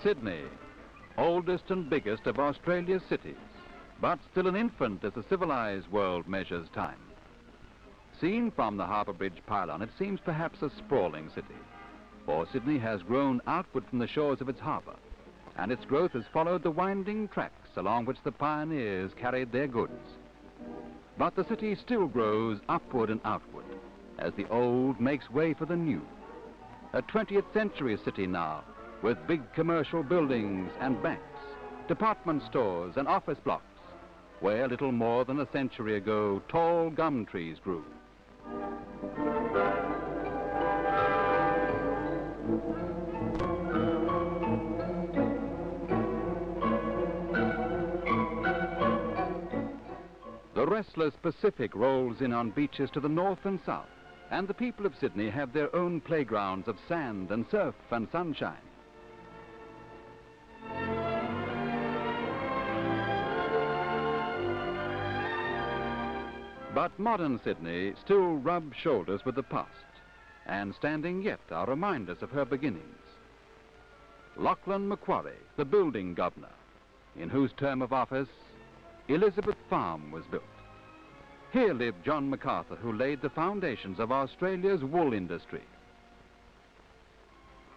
Sydney, oldest and biggest of Australia's cities, but still an infant as the civilized world measures time. Seen from the Harbour Bridge pylon, it seems perhaps a sprawling city, for Sydney has grown outward from the shores of its harbour, and its growth has followed the winding tracks along which the pioneers carried their goods. But the city still grows upward and outward, as the old makes way for the new. A 20th century city now, with big commercial buildings and banks, department stores and office blocks, where little more than a century ago tall gum trees grew. The restless Pacific rolls in on beaches to the north and south, and the people of Sydney have their own playgrounds of sand and surf and sunshine. But modern Sydney still rubs shoulders with the past, and standing yet are reminders of her beginnings. Lachlan Macquarie, the building governor, in whose term of office Elizabeth Farm was built. Here lived John MacArthur, who laid the foundations of Australia's wool industry.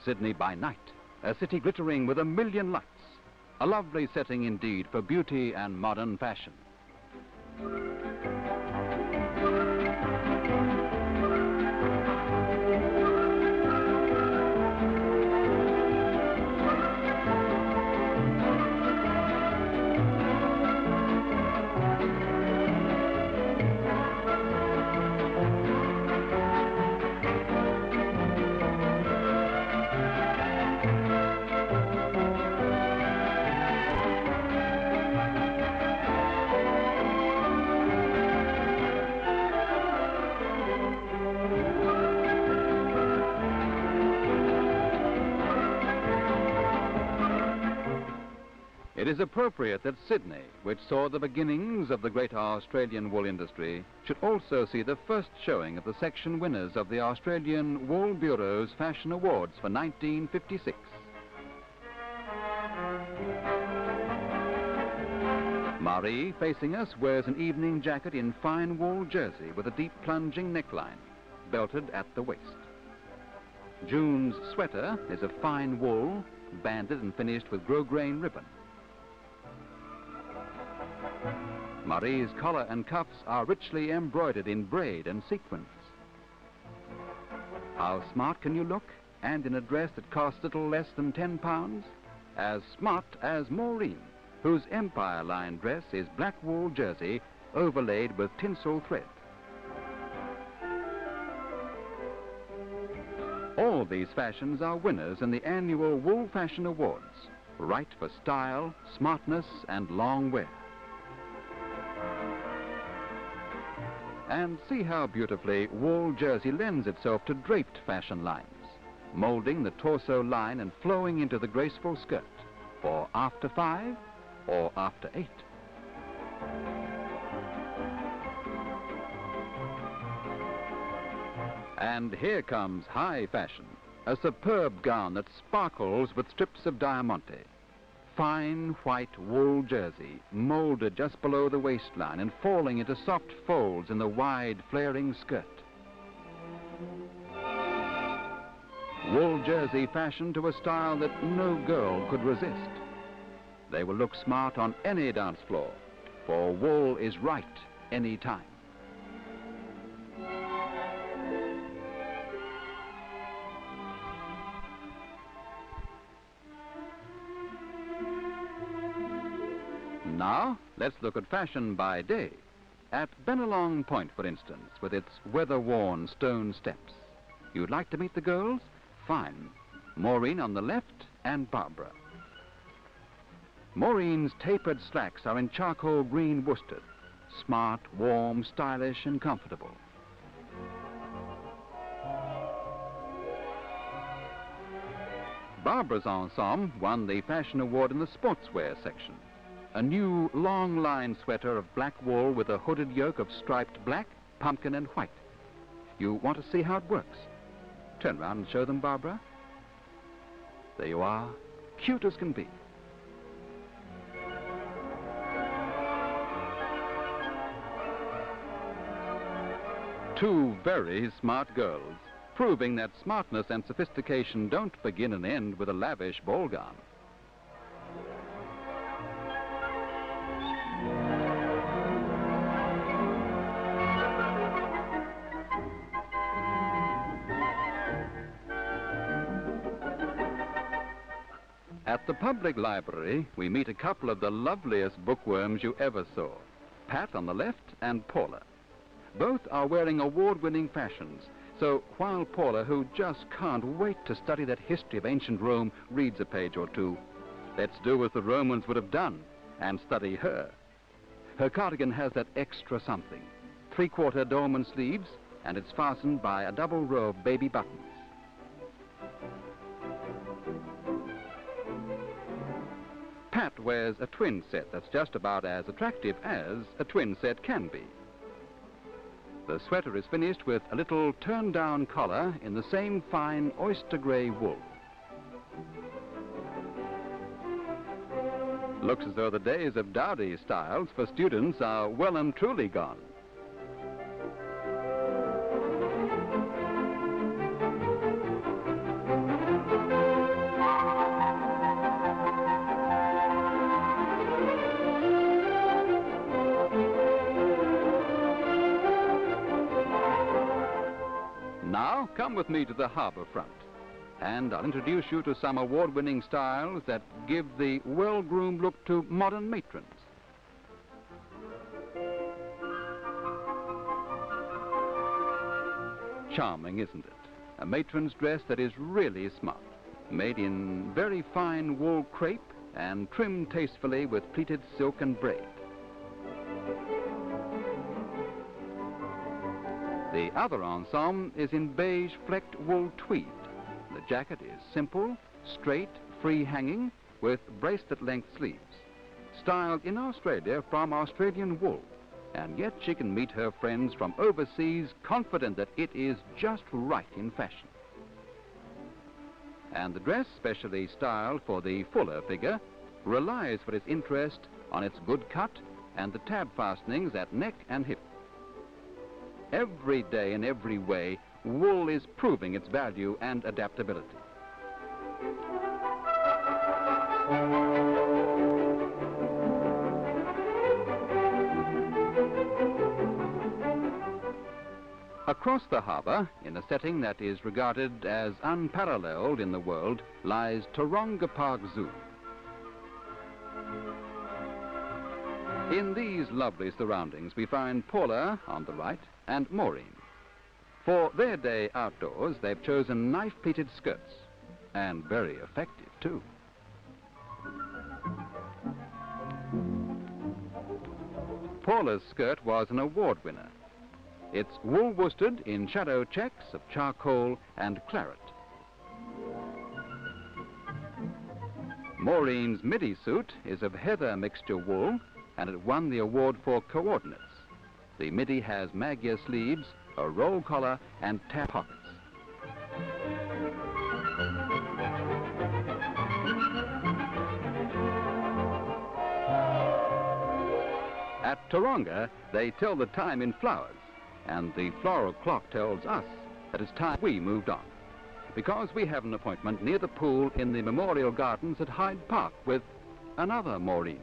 Sydney by night, a city glittering with 1 million lights, a lovely setting indeed for beauty and modern fashion. It is appropriate that Sydney, which saw the beginnings of the great Australian wool industry, should also see the first showing of the section winners of the Australian Wool Bureau's Fashion Awards for 1956. Marie, facing us, wears an evening jacket in fine wool jersey with a deep plunging neckline, belted at the waist. June's sweater is of fine wool, banded and finished with grosgrain ribbon. Marie's collar and cuffs are richly embroidered in braid and sequins. How smart can you look, and in a dress that costs little less than £10? As smart as Maureen, whose Empire line dress is black wool jersey overlaid with tinsel thread. All these fashions are winners in the annual Wool Fashion Awards, right for style, smartness and long wear. And see how beautifully wool jersey lends itself to draped fashion lines, molding the torso line and flowing into the graceful skirt for after 5 or after 8. And here comes high fashion, a superb gown that sparkles with strips of diamante. Fine white wool jersey, molded just below the waistline and falling into soft folds in the wide flaring skirt. Wool jersey fashioned to a style that no girl could resist. They will look smart on any dance floor, for wool is right any time. Now, let's look at fashion by day. At Bennelong Point, for instance, with its weather-worn stone steps. You'd like to meet the girls? Fine. Maureen on the left and Barbara. Maureen's tapered slacks are in charcoal green worsted. Smart, warm, stylish and comfortable. Barbara's ensemble won the Fashion Award in the sportswear section. A new long-line sweater of black wool with a hooded yoke of striped black, pumpkin and white. You want to see how it works? Turn around and show them, Barbara. There you are. cute as can be. Two very smart girls, proving that smartness and sophistication don't begin and end with a lavish ball gown. At the public library, we meet a couple of the loveliest bookworms you ever saw, Pat on the left and Paula. Both are wearing award-winning fashions, so while Paula, who just can't wait to study that history of ancient Rome, reads a page or two, let's do as the Romans would have done and study her. Her cardigan has that extra something, 3/4 dolman sleeves, and it's fastened by a double row of baby buttons. Pat wears a twin set that's just about as attractive as a twin set can be. The sweater is finished with a little turned-down collar in the same fine oyster grey wool. Looks as though the days of dowdy styles for students are well and truly gone. Now, come with me to the harbour front, and I'll introduce you to some award-winning styles that give the well-groomed look to modern matrons. Charming, isn't it? A matron's dress that is really smart, made in very fine wool crepe and trimmed tastefully with pleated silk and braid. The other ensemble is in beige flecked wool tweed. The jacket is simple, straight, free-hanging, with bracelet-length sleeves. Styled in Australia from Australian wool, and yet she can meet her friends from overseas confident that it is just right in fashion. And the dress, specially styled for the fuller figure, relies for its interest on its good cut and the tab fastenings at neck and hip. Every day in every way, wool is proving its value and adaptability. Across the harbour, in a setting that is regarded as unparalleled in the world, lies Taronga Park Zoo. In these lovely surroundings, we find Paula on the right and Maureen. For their day outdoors, they've chosen knife-pleated skirts, and very effective too. Paula's skirt was an award winner. It's wool worsted in shadow checks of charcoal and claret. Maureen's midi suit is of heather mixture wool, and it won the award for coordinates. The midi has maggia sleeves, a roll collar, and tab pockets. At Taronga, they tell the time in flowers, and the floral clock tells us that it's time we moved on, because we have an appointment near the pool in the Memorial Gardens at Hyde Park with another Maureen.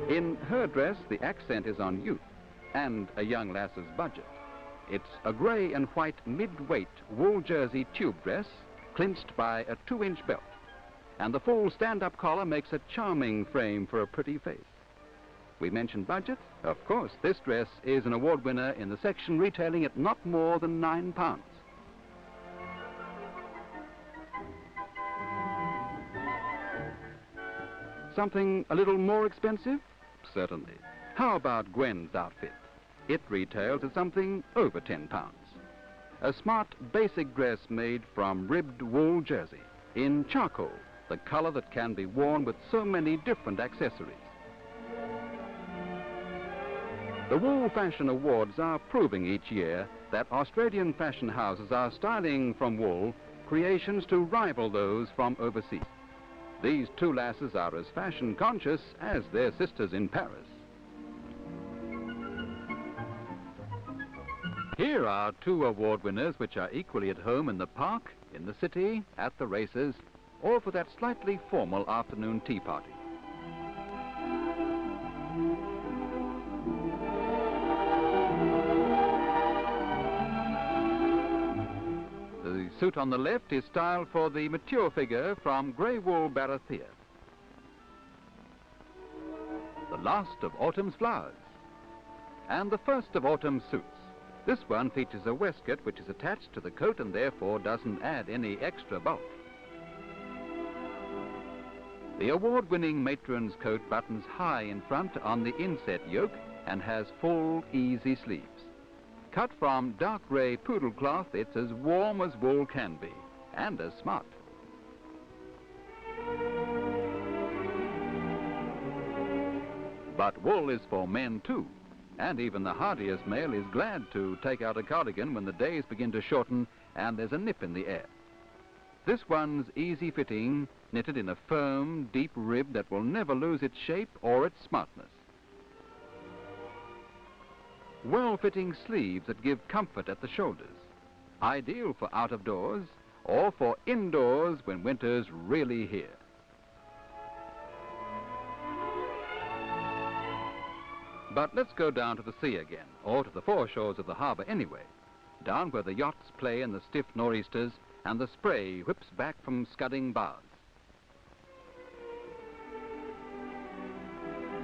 In her dress, the accent is on youth and a young lass's budget. It's a grey and white mid-weight wool jersey tube dress, clinched by a 2-inch belt, and the full stand-up collar makes a charming frame for a pretty face. We mentioned budget. Of course, this dress is an award winner in the section retailing at not more than £9. Something a little more expensive? Certainly. How about Gwen's outfit? It retails at something over £10. A smart basic dress made from ribbed wool jersey in charcoal, the color that can be worn with so many different accessories. The Wool Fashion Awards are proving each year that that Australian fashion houses are styling from wool creations to rival those from overseas. These two lasses are as fashion conscious as their sisters in Paris. Here are two award winners which are equally at home in the park, in the city, at the races, or for that slightly formal afternoon tea party. The suit on the left is styled for the mature figure from grey wool Barathea. The last of autumn's flowers. And the first of autumn's suits. This one features a waistcoat which is attached to the coat and therefore doesn't add any extra bulk. The award-winning matron's coat buttons high in front on the inset yoke and has full, easy sleeves. Cut from dark grey poodle cloth, it's as warm as wool can be, and as smart. But wool is for men too, and even the hardiest male is glad to take out a cardigan when the days begin to shorten and there's a nip in the air. This one's easy-fitting, knitted in a firm, deep rib that will never lose its shape or its smartness. Well-fitting sleeves that give comfort at the shoulders, ideal for out of doors or for indoors when winter's really here. But let's go down to the sea again, or to the foreshores of the harbour anyway, down where the yachts play in the stiff nor'easters and the spray whips back from scudding bows.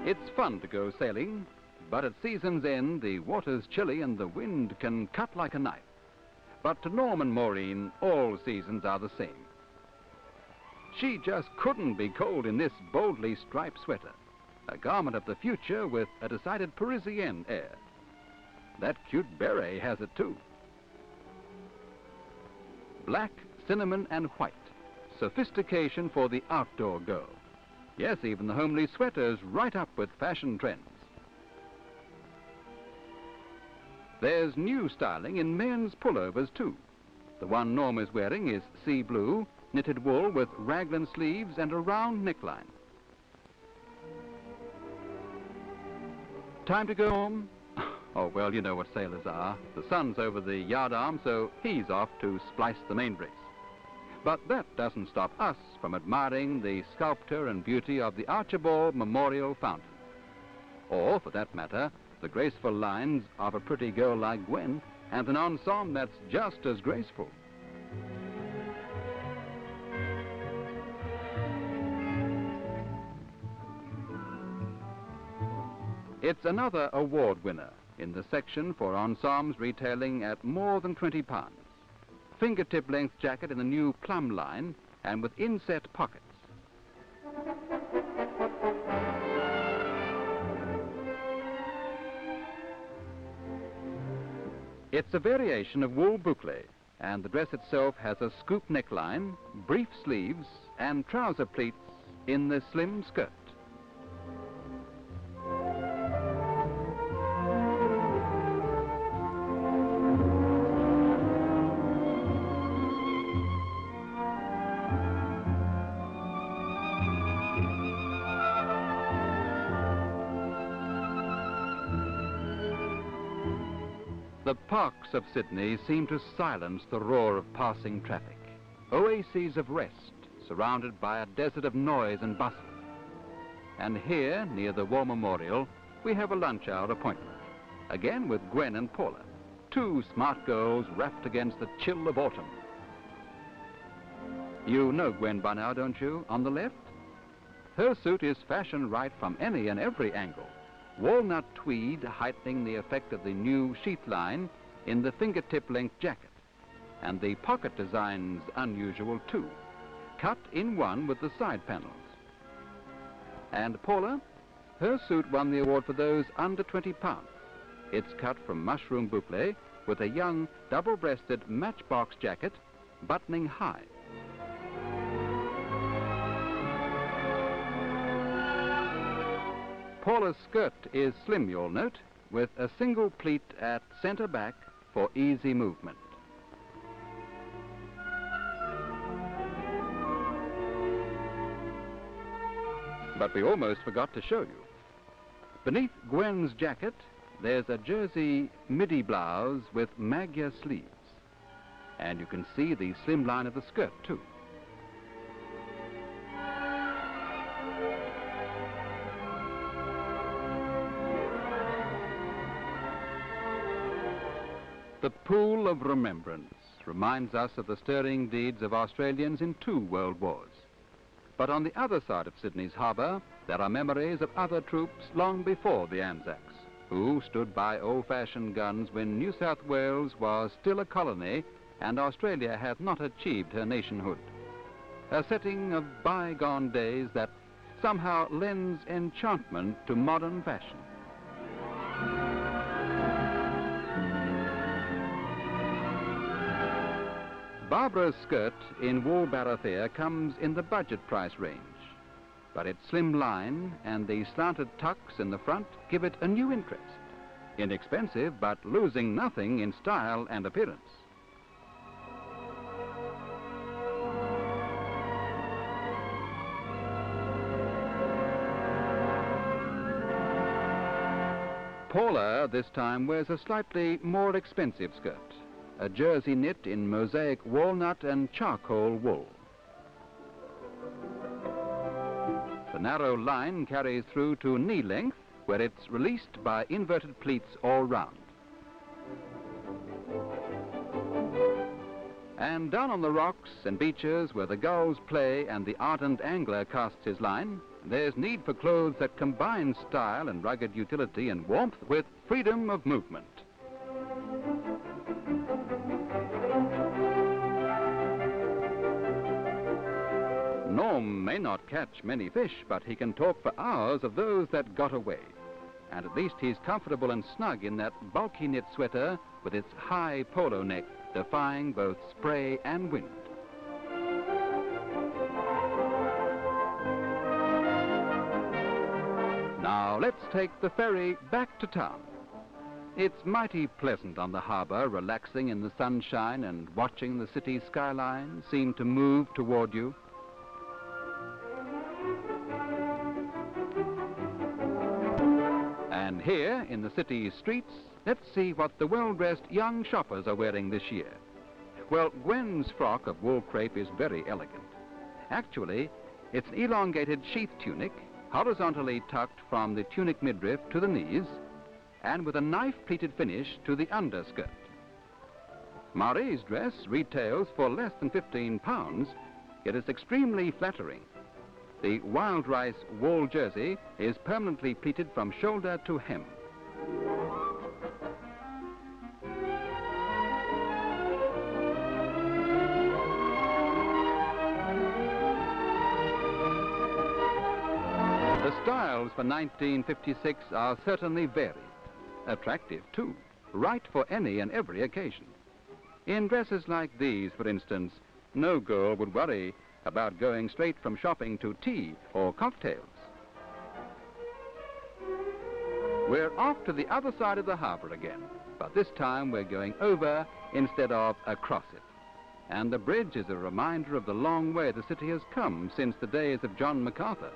It's fun to go sailing, but at season's end the water's chilly and the wind can cut like a knife. But to Norm and Maureen, all seasons are the same. She just couldn't be cold in this boldly striped sweater, a garment of the future with a decided Parisienne air. That cute beret has it too. Black, cinnamon and white, sophistication for the outdoor girl. Yes, even the homely sweater's right up with fashion trends. There's new styling in men's pullovers too. The one Norm is wearing is sea blue, knitted wool with raglan sleeves and a round neckline. Time to go home? Oh, well, you know what sailors are. The sun's over the yardarm, so he's off to splice the main brace. But that doesn't stop us from admiring the sculpture and beauty of the Archibald Memorial Fountain. Or, for that matter, the graceful lines of a pretty girl like Gwen and an ensemble that's just as graceful. It's another award winner in the section for ensembles retailing at more than £20. Fingertip length jacket in the new plum line and with inset pockets. It's a variation of wool boucle, and the dress itself has a scoop neckline, brief sleeves and trouser pleats in the slim skirt. The parks of Sydney seem to silence the roar of passing traffic. Oases of rest, surrounded by a desert of noise and bustle. And here, near the War Memorial, we have a lunch hour appointment. Again with Gwen and Paula, two smart girls wrapped against the chill of autumn. You know Gwen by now, don't you, on the left? Her suit is fashion right from any and every angle. Walnut tweed heightening the effect of the new sheath line in the fingertip-length jacket. And the pocket design's unusual too, cut in one with the side panels. And Paula, her suit won the award for those under £20. It's cut from mushroom boucle with a young double-breasted matchbox jacket buttoning high. Paula's skirt is slim, you'll note, with a single pleat at center back for easy movement. But we almost forgot to show you. Beneath Gwen's jacket, there's a jersey midi blouse with Magyar sleeves. And you can see the slim line of the skirt, too. The Pool of Remembrance reminds us of the stirring deeds of Australians in 2 world wars. But on the other side of Sydney's harbour, there are memories of other troops long before the Anzacs, who stood by old-fashioned guns when New South Wales was still a colony and Australia had not achieved her nationhood. A setting of bygone days that somehow lends enchantment to modern fashion. Barbara's skirt in wool barathea comes in the budget price range, but its slim line and the slanted tucks in the front give it a new interest. Inexpensive, but losing nothing in style and appearance. Paula this time wears a slightly more expensive skirt. A jersey knit in mosaic walnut and charcoal wool. The narrow line carries through to knee length, where it's released by inverted pleats all round. And down on the rocks and beaches where the gulls play and the ardent angler casts his line, there's need for clothes that combine style and rugged utility and warmth with freedom of movement. Norm may not catch many fish, but he can talk for hours of those that got away. And at least he's comfortable and snug in that bulky knit sweater with its high polo neck, defying both spray and wind. Now let's take the ferry back to town. It's mighty pleasant on the harbour, relaxing in the sunshine and watching the city skyline seem to move toward you. And here, in the city's streets, let's see what the well-dressed young shoppers are wearing this year. Well, Gwen's frock of wool crepe is very elegant. Actually, it's an elongated sheath tunic, horizontally tucked from the tunic midriff to the knees, and with a knife-pleated finish to the underskirt. Marie's dress retails for less than £15, yet it's extremely flattering. The wild rice wool jersey is permanently pleated from shoulder to hem. The styles for 1956 are certainly varied. Attractive, too, right for any and every occasion. In dresses like these, for instance, no girl would worry about going straight from shopping to tea or cocktails. We're off to the other side of the harbour again, but this time we're going over instead of across it. And the bridge is a reminder of the long way the city has come since the days of John MacArthur,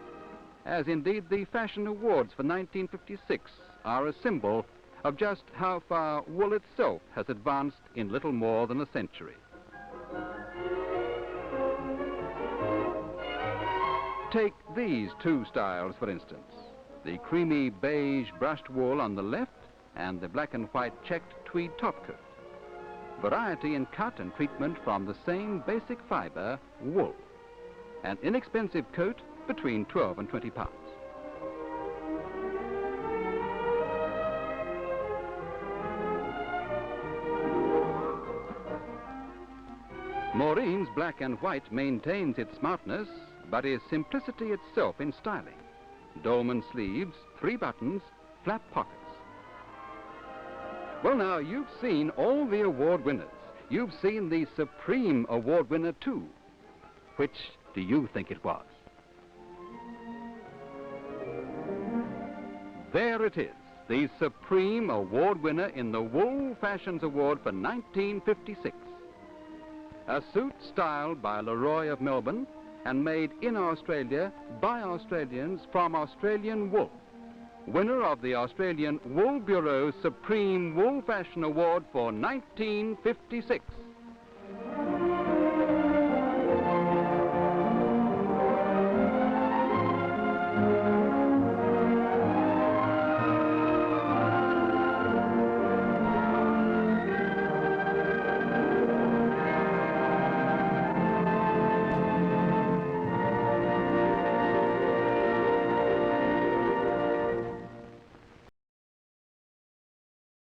as indeed the Fashion Awards for 1956 are a symbol of just how far wool itself has advanced in little more than a century. Take these 2 styles, for instance. The creamy beige brushed wool on the left and the black and white checked tweed topcoat. Variety in cut and treatment from the same basic fibre, wool. An inexpensive coat between 12 and 20 pounds. Maureen's black and white maintains its smartness, but is simplicity itself in styling. Dolman sleeves, 3 buttons, flap pockets. Well, now, you've seen all the award winners. You've seen the Supreme Award winner, too. Which do you think it was? There it is, the supreme award winner in the Wool Fashions Award for 1956. A suit styled by Leroy of Melbourne and made in Australia by Australians from Australian wool. Winner of the Australian Wool Bureau's Supreme Wool Fashion Award for 1956.